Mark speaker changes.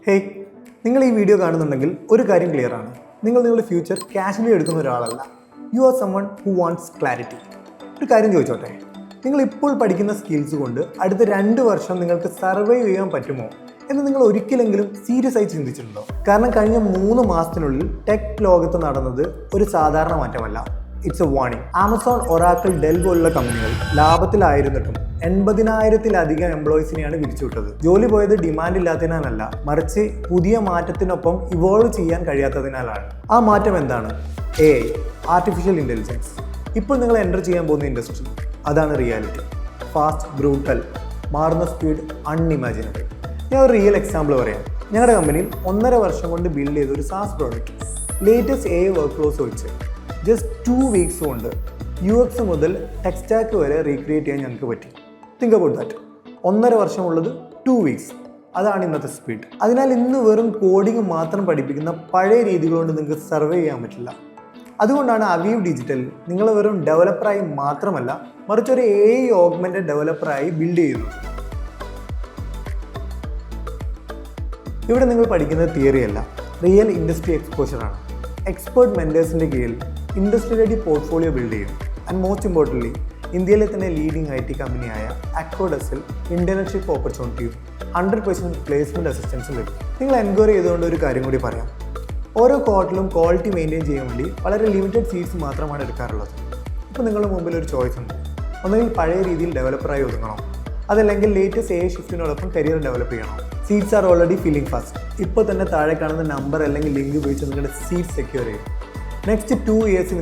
Speaker 1: Hey, നിങ്ങൾ ഈ video കാണുന്നുണ്ടെങ്കിൽ ഒരു കാര്യം ക്ലിയർ ആണ്. നിങ്ങളുടെ ഫ്യൂച്ചർ കാഷ്വലി എടുക്കുന്ന ഒരാളല്ല. You are someone who wants clarity. ഒരു കാര്യം ചോദിച്ചോട്ടെ, നിങ്ങൾ ഇപ്പോൾ പഠിക്കുന്ന സ്കിൽസ് കൊണ്ട് അടുത്ത 2 വർഷം നിങ്ങൾക്ക് സർവൈവ് ചെയ്യാൻ പറ്റുമോ എന്ന് നിങ്ങൾ ഒരിക്കലെങ്കിലും സീരിയസ് ആയി ചിന്തിച്ചിട്ടുണ്ടോ? കാരണം കഴിഞ്ഞ 3 മാസത്തിനുള്ളിൽ ടെക് ലോകത്ത് നടന്നത് ഒരു സാധാരണ മാറ്റമല്ല. It's a warning. Amazon, Oracle, Dell പോലുള്ള കമ്പനികൾ ലാഭത്തിലായിരുന്നിട്ടും 80,000-ലധികം എംപ്ലോയീസിനെയാണ് പിരിച്ചുവിട്ടത്. ജോലി പോയത് ഡിമാൻഡ് ഇല്ലാത്തതിനാലല്ല, മറിച്ച് പുതിയ മാറ്റത്തിനൊപ്പം ഇവോൾവ് ചെയ്യാൻ കഴിയാത്തതിനാലാണ്. ആ മാറ്റം എന്താണ്? AI, artificial intelligence. ഇപ്പോൾ നിങ്ങൾ എൻ്റർ ചെയ്യാൻ പോകുന്ന ഇൻഡസ്ട്രി, അതാണ് റിയാലിറ്റി. ഫാസ്റ്റ്, ബ്രൂട്ടൽ, മാറുന്ന സ്പീഡ്, അൺഇമാജിനബിൾ. ഞാൻ ഒരു റിയൽ എക്സാമ്പിൾ പറയാം. ഞങ്ങളുടെ കമ്പനിയിൽ 1.5 വർഷം കൊണ്ട് ബിൽഡ് ചെയ്ത ഒരു SaaS product latest AI workflows ഒഴിച്ച് ജസ്റ്റ് 2 വീക്സ് കൊണ്ട് UX മുതൽ ടെക് സ്റ്റാക്ക് വരെ റീക്രിയേറ്റ് ചെയ്യാൻ ഞങ്ങൾക്ക് പറ്റി. Think about that. 1.5 വർഷമുള്ളത് 2 വീക്സ്. അതാണ് ഇന്നത്തെ സ്പീഡ്. അതിനാൽ ഇന്ന് വെറും കോഡിംഗ് മാത്രം പഠിപ്പിക്കുന്ന പഴയ രീതികൾ കൊണ്ട് നിങ്ങൾക്ക് സർവൈവ് ചെയ്യാൻ പറ്റില്ല. അതുകൊണ്ടാണ് അവീവ് ഡിജിറ്റൽ നിങ്ങൾ വെറും ഡെവലപ്പറായി മാത്രമല്ല, മറിച്ച് ഒരു AI ഓഗ്മെന്റഡ് ഡെവലപ്പറായി ബിൽഡ് ചെയ്യുന്നത്. ഇവിടെ നിങ്ങൾ പഠിക്കുന്നത് തിയറി അല്ല, റിയൽ ഇൻഡസ്ട്രി എക്സ്പോഷറാണ്. എക്സ്പേർട്ട് മെൻറ്റേഴ്സിൻ്റെ കീഴിൽ ഇൻഡസ്ട്രി റെഡി പോർട്ട്ഫോളിയോ ബിൽഡ് ചെയ്യും. ആൻഡ് മോസ്റ്റ് ഇമ്പോർട്ടൻ്റ്ലി, ഇന്ത്യയിലെ തന്നെ ലീഡിംഗ് IT കമ്പനിയായ അക്വോഡസിൽ ഇന്റേൺഷിപ്പ് ഓപ്പർച്യൂണിറ്റിയും 100% പ്ലേസ്മെൻറ്റ് അസിസ്റ്റൻസും ലഭിക്കും. നിങ്ങൾ എൻക്വയറി ചെയ്തുകൊണ്ട് ഒരു കാര്യം കൂടി പറയാം. ഓരോ ക്വാർട്ടറിലും ക്വാളിറ്റി മെയിൻറ്റെയിൻ ചെയ്യാൻ വേണ്ടി വളരെ ലിമിറ്റഡ് സീറ്റ്സ് മാത്രമാണ് എടുക്കാറുള്ളത്. ഇപ്പോൾ നിങ്ങളുടെ മുമ്പിൽ ഒരു ചോയ്സ് ഉണ്ട്. ഒന്നുകിൽ പഴയ രീതിയിൽ ഡെവലപ്പറായി ഒതുങ്ങണം, അതല്ലെങ്കിൽ ലേറ്റസ്റ്റ് AI ഷിഫ്റ്റിനോടൊപ്പം കരിയർ ഡെവലപ്പ് ചെയ്യണം. Seats are already filling fast. ഇപ്പോൾ തന്നെ താഴെ കാണുന്ന നമ്പർ അല്ലെങ്കിൽ ലിങ്ക് ഉപയോഗിച്ച് നിങ്ങളുടെ സീറ്റ് സെക്യൂർ ചെയ്യും. Next 2 years